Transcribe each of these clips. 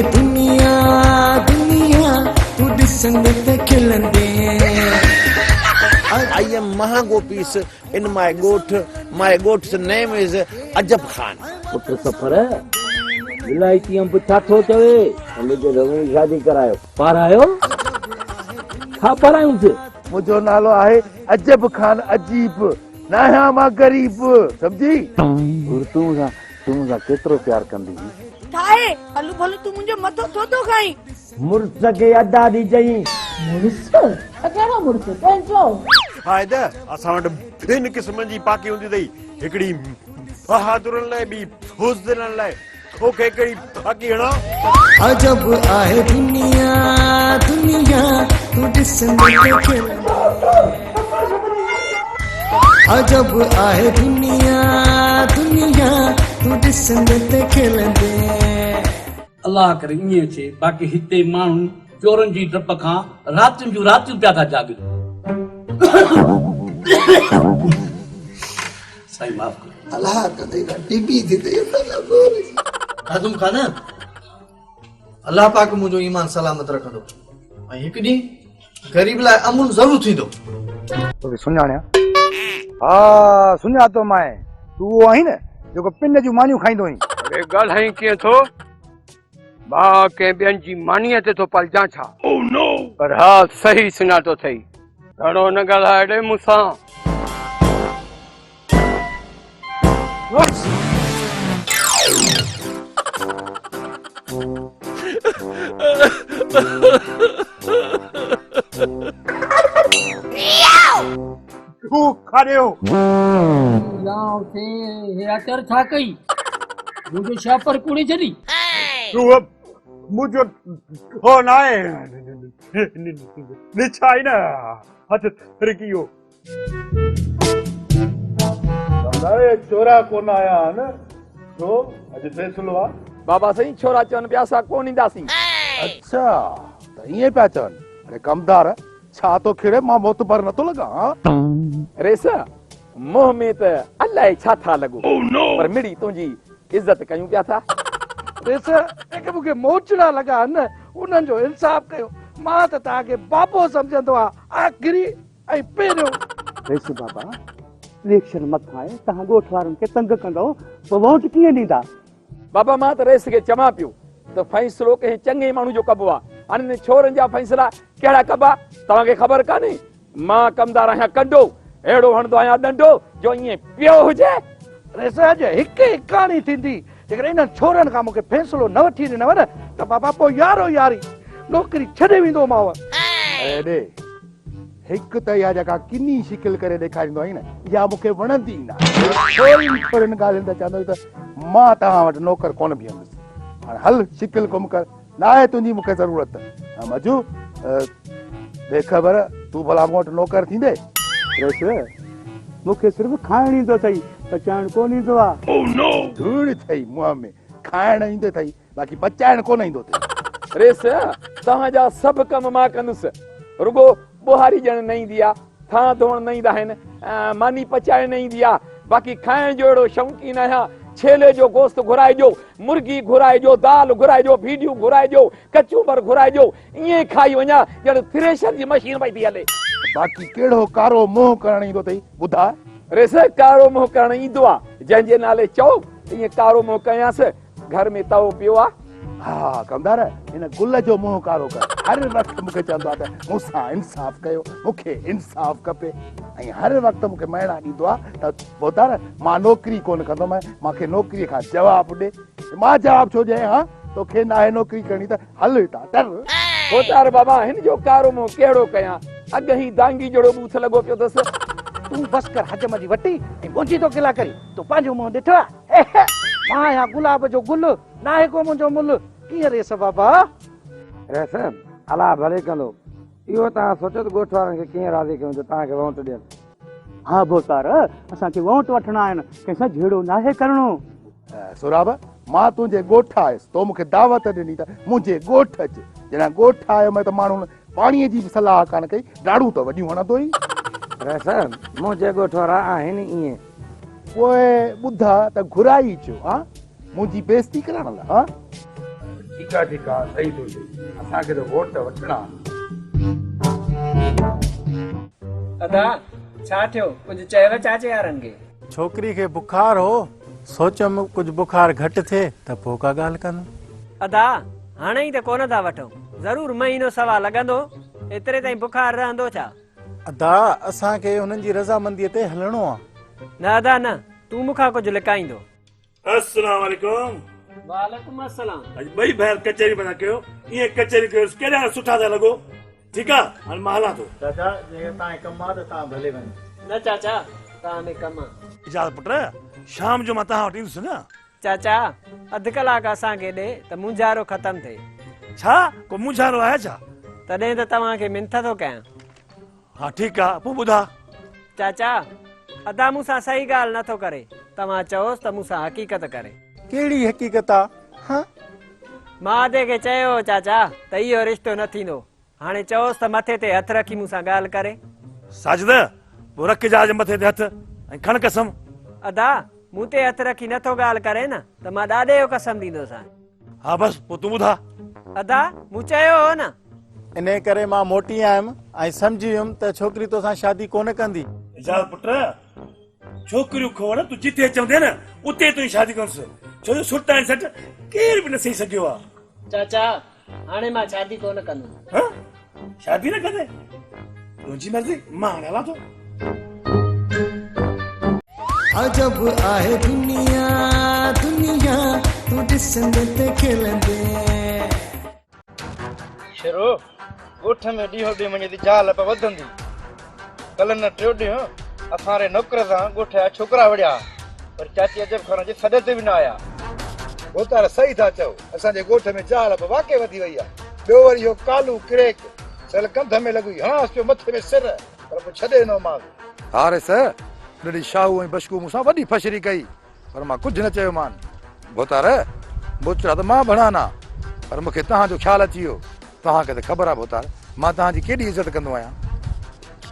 आहे दुनिया दुनिया तू ॾिसंदे त खिलंदे I am Mahagopis in my goat. My goat's name is Ajab Khan. पुत्र सफर विलायती अंब छा थो चवे मुझे रवि शादी करायो पारायो छा पारायूंसि मुझो नालो आहे अजब खान अजीब नया मां गरीब समझी तूं सां केतिरो प्यार कंदी ठाहे हलू भलू तू मुंहिंजो मथो थो थो खाई मुर्स खे अदा दी चई मुड़ुस कहिड़ो मुड़ुस पंहिंजो फ़ाइदा असां वटि ॿिनि क़िस्मनि जी पाकी हूंदी अथई हिकिड़ी बहादुरनि लाइ ॿी बुज़दिलनि लाइ तोखे हिकिड़ी पाकी हणा अजब आहे दुनिया दुनिया तू ॾिसंदे त खिलंदे अजब आहे दुनिया दुनिया तू ॾिसंदे त खिलंदे अल्लाह करे ईअं चे बाक़ी हिते माण्हू चोरनि जी डप खां रातियुनि जूं रातियूं पिया था जाॻनि साईं माफ़ कयो अल्लाह कंदे टीबी थी ते आदम खान अल्लाह पाक मुंहिंजो ईमान सलामत रखंदो ऐं हिकु ॾींहुं ग़रीब लाइ अमुन ज़रूरु थींदो तोखे सुञाणिया हा सुञातो मां तूं उहो आहीं न जेको पिन जूं मानियूं खाईंदो आहीं अरे ॻाल्हाई कीअं थो मां कंहिं ॿियनि जी मानीअ ते थो पलजां छा पर हा सही सुञातो अथई घणो न ॻाल्हाए ॾे मूंसां तूं खारियो लाओ थे हे अचर छा कई मुंहिंजो शापर कुड़ी छॾी तूं मुंहिंजो हो न आहे निछाई न हथ रिकी वियो चोरा कोन आया न छो अॼु फैसलो आहे बाबा साईं छोरा चवनि पिया असां कोन ईंदासीं अच्छा त ईअं पिया चवनि अरे कमदार छा तो खिड़े मां मोतबर नथो लॻा रेस मोह में त अलाए छा था लॻो पर मिड़ी तुंहिंजी इज़त कयूं पिया था रेस जेके मूंखे मोचड़ा लॻा न उन्हनि जो इंसाफ़ कयो मां त तव्हांखे बाबो सम्झंदो आहे आख़िरी ऐं पहिरियों रेस बाबा इलेक्शन मथां आहे तव्हां ॻोठ वारनि खे तंग कंदव पोइ वोट कीअं ॾींदा बाबा मां त रेस खे चवां पियो त फ़ैसिलो कंहिं चङे माण्हू जो कबो आहे हाणे छोरनि जा फ़ैसिला कहिड़ा कबा तव्हांखे ख़बर कान्हे मां कमदार आहियां कंडो अहिड़ो हणंदो आहियां डंडो जो ईअं पियो हुजे रेस अॼु हिकु कहाणी थींदी जेकर इन्हनि छोरनि खां मूंखे फैसलो न वठी ॾिनव न त बाबा पोइ यारो यारी नौकिरी छॾे वेंदोमांव एॾे हिकु त इहा जेका किनी शिकिल करे ॾेखारींदो आहीं न इहा मूंखे वणंदी न छोरनि ॻाल्हियुनि त चवंदो त मां तव्हां वटि नौकर कोन बीहंदुसि हाणे हल शिकिल गुम कर न आहे तुंहिंजी मूंखे ज़रूरत मजू बेख़बर तूं भला मूं वटि नौकर थींदे मूंखे सिर्फ़ु खाइण ईंदो अथई पचाइण कोन ईंदो आहे धूड़ अथई मुंहं में खाइण ईंदो अथई बाक़ी पचाइण कोन ईंदो अथई रेस तव्हांजा सभु कम मां कंदुसि रुगो बुहारी ॼण न ईंदी आहे थां धोअण न ईंदा आहिनि मानी पचाइण न ईंदी आहे बाक़ी खाइण जो अहिड़ो शौक़ीन आहियां छेले जो गोश्त घुराइजो मुर्गी घुराइजो दाल घुराइजो भीडियूं घुराइजो कचूंबर घुराइजो ईअं खाई वञा ॼण थ्रेशर जी मशीन पई थी हले बाक़ी कहिड़ो कारो मोह करण ईंदो अथई ॿुधा रेस कारो मोह करण ईंदो आहे जंहिंजे नाले चओ ईअं कारो मोह कयांसि घर में तओ पियो आहे हा कमदार हिन गुल जो मोह कारो कर हर वक़्तु मूंखे चवंदो आहे त मूंसां इंसाफ़ कयो मूंखे इंसाफ़ खपे ऐं हर वक़्तु मूंखे महिना ॾींदो आहे त ॿुधार मां नौकिरी कोन कंदोमांइ मूंखे नौकिरीअ खां जवाबु ॾे मां जवाबु छो ॾियां हा तोखे न आहे नौकिरी करणी त हल हितां टर होतार बाबा हिन जो कारो मोह कहिड़ो कयां अॻ ई दांगी जहिड़ो बूथ लॻो पियो अथसि तूं बसि कर हजम जी वठी ऐं मुंहिंजी तो किला करी तूं पंहिंजो मुंहुं ॾिठो आहे मां आहियां गुलाब जो गुल न आहे को मुंहिंजो मुल कीअं रेस बाबा रेस अलाह भले कंदो इहो तव्हां सोचो त ॻोठ वारनि खे कीअं राज़ी कयूं त तव्हांखे वोट ॾियनि हा भोतार असांखे वोट वठणा आहिनि कंहिंसां झेड़ो न आहे करिणो सुराब मां तुंहिंजे ॻोठ आयुसि तो मूंखे दावत ॾिनी त मुंहिंजे ॻोठ अच जॾहिं ॻोठ आयो त माण्हू पाणीअ जी बि सलाह कान कई ॾाढू त वॾियूं हणंदो ई रेस मुंहिंजे ॻोठ वारा आहिनि ईअं पोइ ॿुधा त घुराई अचो हा मुंहिंजी बेइज़ती करण लाइ हा ठीकु आहे सही थो थिए असांखे त वोट वठणा अदा छा थियो कुझु चयव चाचे यारनि खे छोकिरी खे बुखार हो सोचियमि कुझु बुखार घटि थिए त पोइ का ॻाल्हि कंदुमि अदा हाणे ई त कोन था वठो ज़रूरु महीनो सवा लॻंदो एतिरे ताईं बुखार रहंदो छा अदा असांखे हुननि जी रज़ामंदीअ ते हलणो आहे न अदा न तूं मूंखां कुझु लिकाईंदो अस्सलाम वालेकुम वालेकुम अस्सलाम अॼु ॿई भाइर कचहरी पिया कयो ईअं कचहरी कयो केॾा सुठा था लॻो ठीकु आहे हाणे मां हलां थो चाचा जेके तव्हां कमु आहे त तव्हां भले वञो न चाचा तव्हां में कमु आहे इजाज़त पुट शाम जो मां तव्हां वटि ईंदुसि न चाचा अधु कलाक असांखे ॾे त मुंझारो ख़तमु थिए छा को मुंझारो आहे छा तॾहिं त तव्हांखे मिंथ थो कयां हा ठीकु आहे पोइ ॿुधा चाचा अदा मूंसां सही ॻाल्हि नथो करे तव्हां चओसि त मूंसां हक़ीक़त करे कहिड़ी हक़ीक़त आहे मां अदे खे चयो चाचा त इहो रिश्तो न थींदो हाणे चओसि त मथे ते हथु रखी मूंसां ॻाल्हि करे साजिद पोइ रख जहाज मथे ते हथ ऐं खण कसम अदा मूं ते हथु रखी नथो ॻाल्हि करे न त मां ॾाॾे जो कसम ॾींदोसांइ हा बसि पोइ तूं ॿुधा अदा मूं चयो हो न इन करे मां मोटी आयुमि ऐं सम्झी वियुमि त छोकिरी तोसां शादी कोन कंदी इजाज़त पुट छोकिरियूं खोड़ तूं जिते चवंदे न उते तूं शादी कंदुसि छो जो सुट ऐं सट केरु बि न सही सघियो आहे चाचा हाणे मां शादी कोन कंदुमि शादी न कंदे तुंहिंजी मर्ज़ी मां हाणे हलां थो अजब आहे दुनिया दुनिया तू ॾिसंदे त खिलंदे शेरो ॻोठ में ॾींहों ॾींहुं मुंहिंजी ज़ाल पे वधंदी कल्ह न टियों ॾींहुं असांजे नौकर सां ॻोठ जा छोकिरा वड़िया पर चाची अजब खान जे सॾ ते बि न आया वो तार सही था चओ असांजे ॻोठ में ज़ाल पे वाकई वधी वई आहे ॿियो वरी इहो कालू किरेक सल कंध में लॻी हणास पियो मथे में सिर पर पोइ छॾे न मां हारे सर ॾाढी शाहू ऐं बशकू मूंसां वॾी फशरी कई पर मां कुझु न चयोमान भोतार बोचड़ा त मां बणाना पर मूंखे तव्हांजो ख़्यालु अची वियो तव्हांखे त ख़बर आहे भोतार मां तव्हांजी केॾी इज़त कंदो आहियां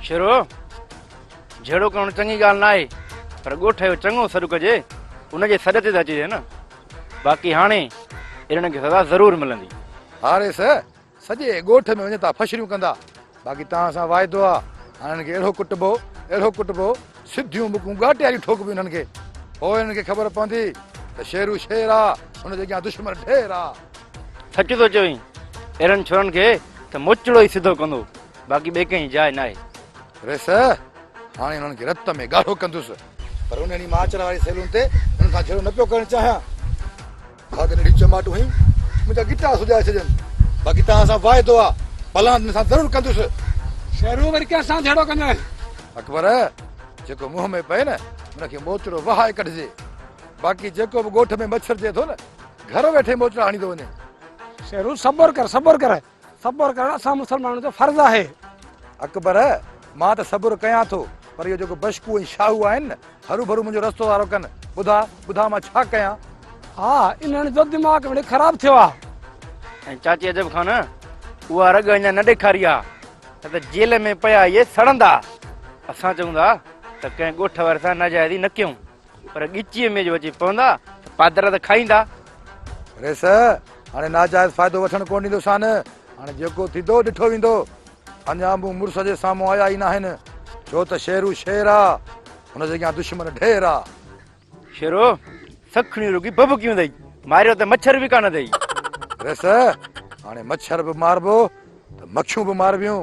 शेरो जहिड़ो करणु चङी ॻाल्हि न आहे पर ॻोठ जो चङो सॾु कजे उनजे सॾ ते त अचिजे न बाक़ी हाणे इन्हनि खे सज़ा ज़रूरु मिलंदी हारे सर सॼे ॻोठ में वञे था फशरियूं कंदा बाक़ी तव्हां सां वाइदो आहे हाणे हिननि खे अहिड़ो कुटबो सिधियूं बुकूं ॻाटियारियूं ठोकबियूं हिननि खे पोइ हिननि खे ख़बर पवंदी त शेरू शेर आहे हुनजे अॻियां दुश्मन ढेर आहे सच थो चवईं अहिड़नि छोरनि खे त मोचड़ो ई सिधो कंदो बाक़ी ॿिए कंहिं जाइ न आहे रेस हाणे हुननि खे रत में ॻाढ़ो कंदुसि पर उन ॾींहुं मां अचण वारी सैलून ते हुननि खां जहिड़ो न पियो करणु चाहियां खाधे ॾींहुं चमाटूं हुयूं मुंहिंजा गिटा सुॼाए छॾनि बाक़ी तव्हां सां वाइदो आहे भलान सां ज़रूरु कंदुसि शेरू वरी कंहिंसां जहिड़ो कंदो अकबर जेको मुंहं में पए न हुनखे मोचड़ो वहाए कढिजे बाक़ी जेको बि ॻोठ में मच्छर थिए थो न घर वेठे मोचड़ो हणी थो वञे शेरू सबर कर असां मुसलमाननि जो फर्ज़ आहे अकबर मां त सब्र कयां थो पर इहो जेको बशकू ऐं शाहू आहिनि न हरू भरू मुंहिंजो रस्तो वारो कनि ॿुधा मां छा कयां हा इन्हनि जो दिमाग़ वरी ख़राब थियो आहे ऐं चाची अजब खान उहा रग अञा न ॾेखारी आहे त जेल में पिया इहे सड़ंदा असां चवंदा त कंहिं ॻोठ वारे सां नाजाइज़ी न कयूं पर ॻिचीअ में जो अची पवंदा त पादर त खाईंदा रेस हाणे नाजाइज़ फ़ाइदो वठणु कोन ॾींदोसान हाणे जेको थींदो ॾिठो वेंदो अञा मूं मुड़ुस जे साम्हूं आया ई न आहिनि छो त शेरू शेर आहे हुनजे अॻियां दुश्मन ढेर आहे शेरो सखणियूं रुगी बबकियूं अथई मारियो त मच्छर बि कान अथई रेस हाणे मच्छर बि मारबो त मखियूं बि मारबियूं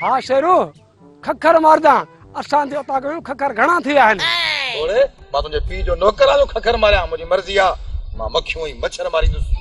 हा शेरू खखर मारदा असांजे उतां कयूं खखर घणा थी विया आहिनि मां तुंहिंजे पीउ जो नौकर जो खखर मारियां मुंहिंजी मर्ज़ी आहे मां मखियूं ऐं मच्छर मारींदुसि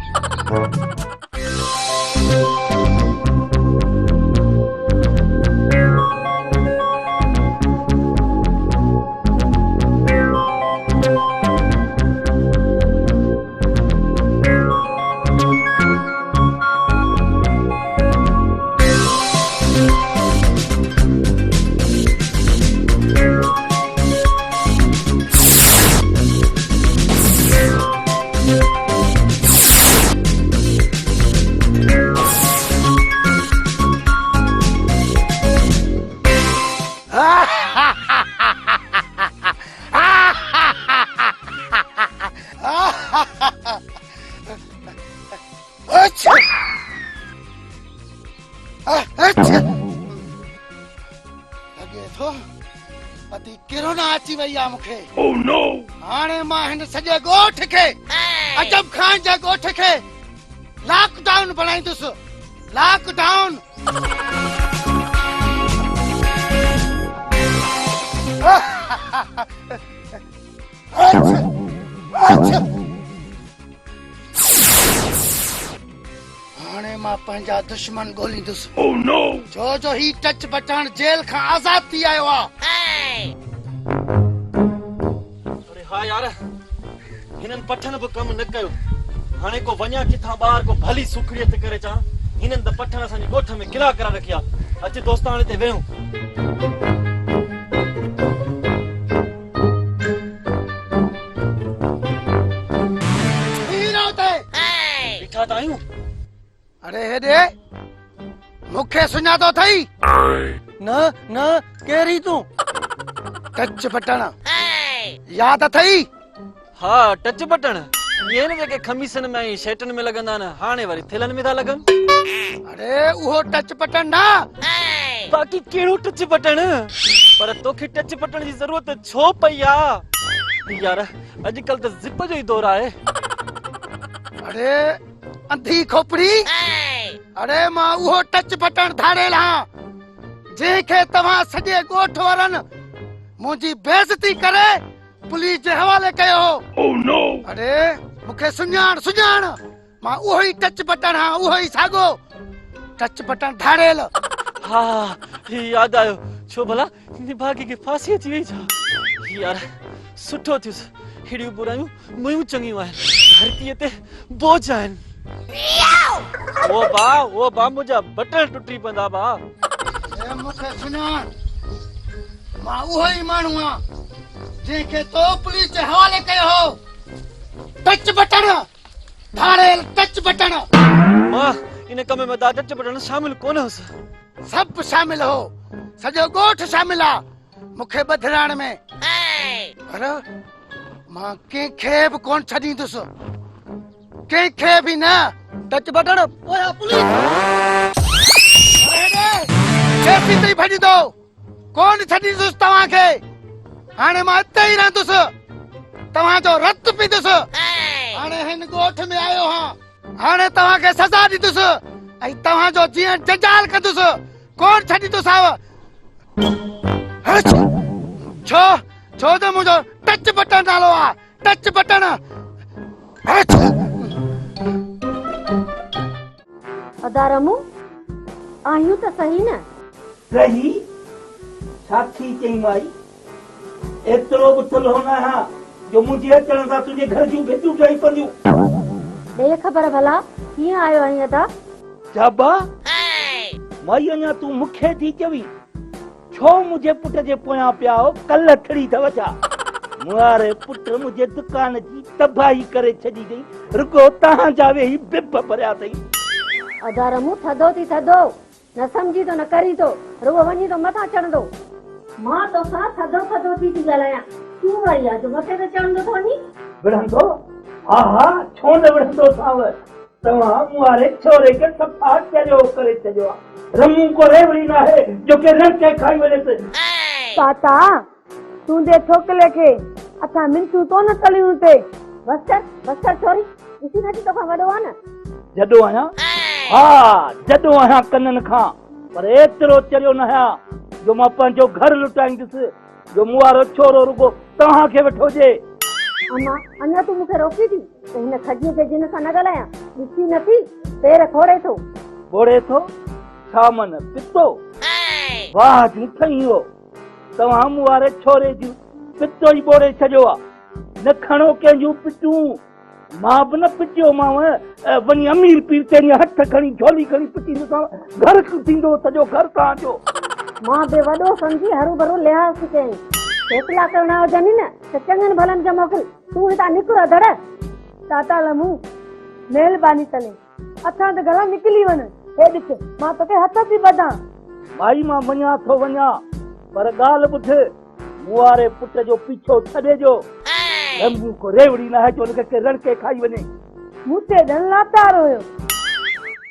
लॻे थो अती किरोना अची वई आहे मूंखे। हाणे मां हिन सॼे ॻोठ खे अजब खान जे ॻोठ खे लॉकडाउन बणाईंदुसि। लॉकडाउन हाणे मां पंहिंजा दुश्मन ॻोल्हींदुसि। छो जो ही टच बटण जेल खां आज़ाद थी आयो आहे। अरे हा यार, हिननि पठन बि कम न कयो। हाणे को वञा किथां ॿाहिरि को भली सुखड़ियत करे चा। हिननि त पठन असांजे ॻोठ में किला करा रखिया। अच दोस्त हाणे ते वेहूं। बीठा त आहियूं। अरे हेॾे मूंखे सुञातो अथई? न न केरी तूं? टच बटण याद अथई? हा टच बटण ये न जेके खमीसन में ऐं शर्टन में लॻंदा न, हाणे वरी थिलन में था लॻनि। अरे उहो टच बटण न, बाक़ी कहिड़ो टच बटण? पर तोखे टच बटण जी ज़रूरत छो पई आहे यार? अॼुकल्ह त ज़िप जो ई दौर आहे। अरे अंधी खोपड़ी, अरे मां उहो टच बटण धाड़ेल हां जंहिंखे तव्हां सॼे ॻोठ वारनि मुंहिंजी बेइज़ती करे पुलिस जे हवाले कयो। अरे मूंखे सुञाण सुञाण, मां उहो ई टच बटण हां, उहो ई साॻो टच बटण धाड़ेल। हा याद आयो। छो भला निभागी खे फांसी अची वई छा? यार सुठो थियुसि, हेड़ियूं बुरायूं मुयूं चङियूं आहिनि, धरतीअ ते बोझ आहिनि। ओ बा मुंहिंजा बटण टुटी पवंदा बा। मूंखे सुञाण, मां उहो ई माण्हू आहियां जंहिंखे तो पुलिस जे हवाले कयो हो। टच बटण धाड़ेल टच बटण। मां इन कम में दा टच बटण शामिल कोन हुअसि। सभु शामिल हो, सॼो ॻोठ शामिल आहे मूंखे ॿधराइण में। पर मां कंहिंखे बि कोन छॾींदुसि, कंहिंखे बि न। टच बटण पोयां पुलिस ताईं भॼंदो कोन छॾींदुसि तव्हांखे। हाणे मां हिते ई रहंदुसि, तव्हांजो रत पींदुसि। हाणे हिन ॻोठ में आयो हां, हाणे तव्हांखे सज़ा ॾींदुसि ऐं तव्हांजो जीअं जंजाल कंदुसि, कोन छॾींदुसि। छो छो त मुंहिंजो टच बटण नालो आहे, टच बटण। अदारमू आहियूं त सही न? सही साथी चई माई, एतिरो बि थुल्हो न आहियां जो मुंहिंजे अचण सां तुंहिंजे घर जूं भितियूं ठही पवंदियूं। ॾे ख़बर भला कीअं आयो आहीं अदा? जाबा माई, अञा तूं मूंखे थी चवी छो मुंहिंजे पुट जे पोयां पिया हो? कल्ह थड़ी अथव छा? मुआरे पुट मुंहिंजे दुकान जी तबाही करे छॾी अथई, रुगो तव्हांजा वेही बिब भरिया अथई। अदारमू थधो थी थधो, न सम्झी तो न करी तो, रुगो वञी तो मथां चढ़ंदो। मां तोसां थधो थधो थी ॻाल्हायां, तूं वरी आहे जो मथे ते चढ़ंदो थो वञी। विढ़ंदो? हा हा, छो न विढ़ंदो साव? तव्हां मुआरे छोरे खे सफ़ा चरियो करे छॾियो आहे। रमू को रेवड़ी न आहे जो के रंग के खाई वञे। ताता तूं दे छोकिले खे असां मिंटू तो न तलियूं ते बसर छोरी ॾिसी नथी तोखां वॾो आहे न? जॾो आहियां, हा जॾो आहियां कननि खां, पर एतिरो चरियो न आहियां जो मां पंहिंजो घर लुटाईंदुसि, जो मुआरो छोरो रुगो तव्हांखे वेठो जे। अम्मा अञा तूं मूंखे रोकी थी त हिन खजीअ जे जिन सां न ॻाल्हायां? ॾिसी नथी पेर खोड़े थो। बोड़े थो छा मन पितो? वाह जूं ठही हो, तव्हां मुआरे छोरे जूं पितो ई बोड़े छॾियो आहे। न खणो कंहिंजूं पिटूं, मां बि न पिटियो मांव। वञी अमीर पीर ते हथ खणी झोली खणी पिटींदोसांव, घर थींदो सॼो घर तव्हांजो। मां बि वॾो सम्झी हरू भरू लिहाज़ थी कयईं। फैसला करणा हुजनि न त चङनि भलनि खे मोकिल, तूं हितां निकिरो धड़। ताता लमू महिरबानी तले असां त गला निकिली वञ। हे ॾिस मां तोखे हथ थी ॿधां। भाई मां वञा थो वञा, पर ॻाल्हि ॿुध, मुआरे पुट जो पीछो छॾे जो। रंगू को रेवड़ी न है जो उनके रण के खाई वञे। मूं ते ॾन लातार हुयो,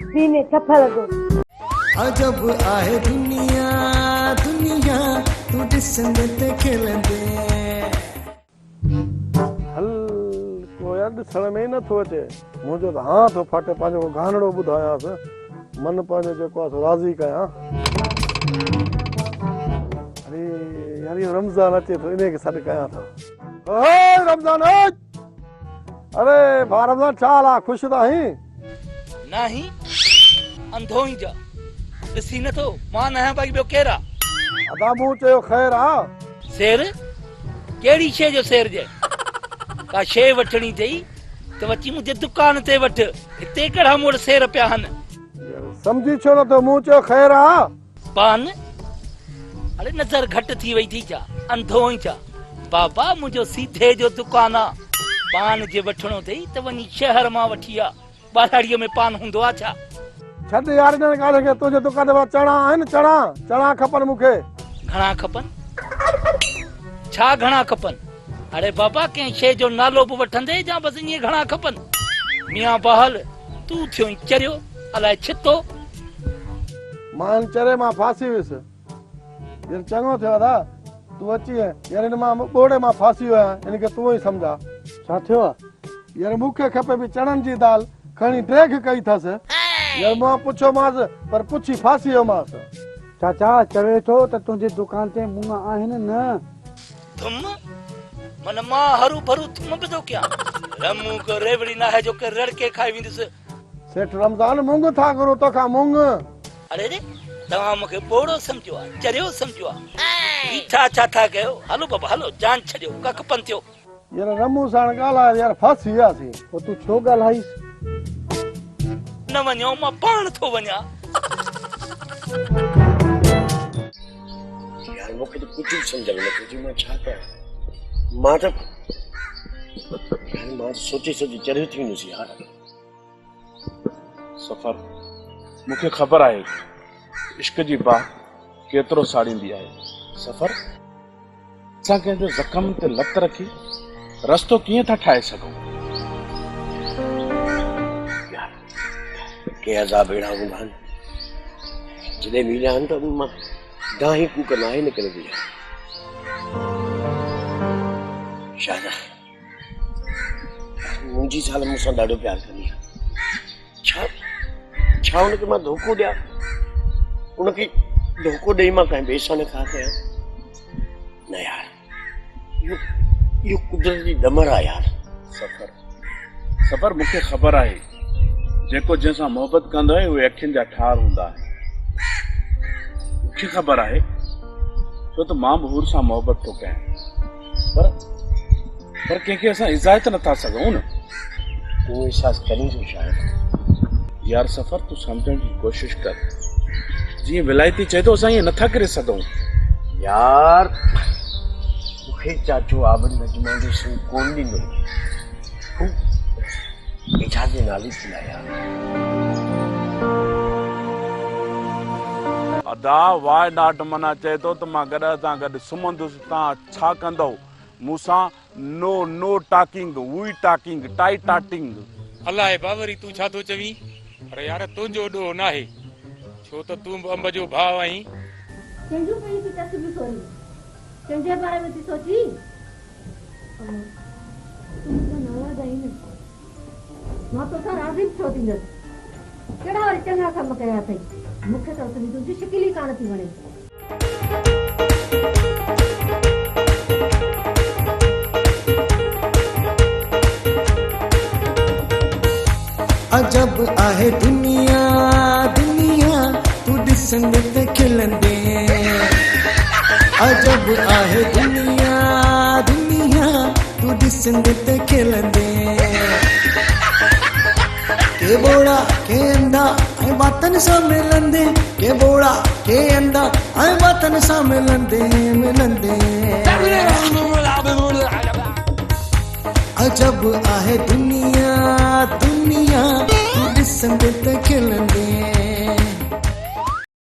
सीने छप लॻो। अजब आहे दुनिया दुनिया तू ॾिसंदे त खिलंदे हल को यार ॾिसण में ई नथो अचे मुंहिंजो त हाँ थो फाटे पंहिंजो गानड़ो ॿुधायांसि मन पंहिंजो जेको आहे सो राज़ी कयां अरे यार इहो रमज़ान अचे थो इन खे सॾु कयां थो ओए रमज़ान अरे भाउ रमज़ान छा हाल आहे ख़ुशि त आहीं नाही अंधो ई जा ॾिसी नथो मां न आहियां भाई ॿियो केरु आहे अदा मूं चयो ख़ैर आहे शेर कहिड़ी शइ जो शेर जे का शइ वठणी अथई त वची मुंहिंजे दुकान ते वठ हिते कहिड़ा मूं वटि शेर पिया आहिनि सम्झी छो नथो मूं चयो ख़ैर आहे पान अरे नज़र घटि थी वई थी छा अंधो ई छा बाबा मुंहिंजो सीधे जो दुकान आहे पान जे वठणो अथई त वञी शहर मां वठी आ ॿाहिड़ीअ में पान हूंदो आहे छा छॾ यार हिन ॻाल्हि खे तुंहिंजे दुकान ते चणा आहिनि चणा खपनि मूंखे घणा खपनि छा घणा खपनि अरे बाबा कंहिं शइ जो नालो बि वठंदे या बसि ईअं घणा खपनि मियां बहल तूं थियो चरियो अलाए छितो मां चरे मां फासी वियुसि यार चङो थियो अदा तूं अची यार हिन मां ॿोड़े मां फासी वियो आहियां हिनखे तूं ई सम्झा छा थियो आहे यार मूंखे खपे बि चणनि जी दाल खणी ड्रेग कई अथसि यार मां पुछियोमांसि पर पुछी फासी वियोमांसि चाचा चवे थो त तुंहिंजी दुकान ते मुंग आहिनि न थुम मन मां हरू भरू थुम बि थो कयां रमू को रेवड़ी ना है जो के रड़के खाई वेंदुसि सेठ रमज़ान मुंग था गुरु तोखां मुंग अरे रे तव्हां मूंखे ॿोड़ो सम्झो आहे चरियो सम्झो आहे बीठा छा था कयो हलो बाबा हलो जान छॾियो कख पन थियो यार रमू साण ॻाल्हाए यार फासी वियासीं पोइ तूं छो ॻाल्हाईस न वञो मां पाण थो वञा यार मूंखे त कुझु बि सम्झ में नथो अचे मां छा कयां मां त सोचे चरियो थी वेंदुसि यार सफ़र मूंखे ख़बर आहे इश्क जी बात केतिरो साड़ींदी आहे सफ़र असां कंहिंजो ज़ख़म ते लत रखी रस्तो कीअं था ठाहे सघूं के अज़ाब अहिड़ा हूंदा आहिनि जॾहिं मिलिया आहिनि त मां दाही कूक न आहे निकिरंदी आहे शायदि मुंहिंजी ज़ाल मूंसां ॾाढो प्यार कंदी आहे छा हुनखे मां धोखो ॾियां उनखे धोखो ॾेई मां कंहिं ॿिए सां निकाह कयां न यार इहो कुदरत जी दमर आहे यार सफ़र मूंखे ख़बर आहे जेको जंहिंसां मोहबत कंदो आहे उहे अखियुनि जा ठार हूंदा आहिनि मूंखे ख़बर आहे छो त मां बि हुर सां मोहबत थो कयां पर कंहिंखे असां इज़ायत नथा सघूं न उहो एहसास करी थो शायदि यार सफ़र तूं सम्झण जी कोशिश कर जीअं विलायती चए थो असां ईअं नथा करे सघूं यार मूंखे चाचो आबिद नजमान जो सिंह कोन ॾींदो इजाज़त जे नाले थी यार अदा वाए ॾाढ मना चए थो त मां गॾ सां गॾु सुम्हंदुसि तव्हां छा कंदव मूंसां नो टाकिंग वी टाकिंग टाई टाटिंग अलाए बावरी तूं छा थो चवीं अरे यार तुंहिंजो ॾोह न आहे छो त तूं अंब जो भाउ आहीं कंहिंजो पई थी तस्वीर सोरी कंहिंजे बारे में थी सोची तूं नवाज़ आई न मां तोसां राज़ी छो थींदसि कहिड़ा वरी चङा कम कया अथई मूंखे त तुंहिंजी शिकिल ई कान थी वणे अजब आहे दुनिया दुनिया तू ॾिसंदे त खिलंदे अजब आहे दुनिया दुनिया तू ॾिसंदे त खिलंदे के बोड़ा के अंधा ऐं बातन सां मिलंदे के बोड़ा के अंधा ऐं बातन सां मिलंदे अजब आहे दुनिया दुनिया तू ॾिसंदे त खिलंदे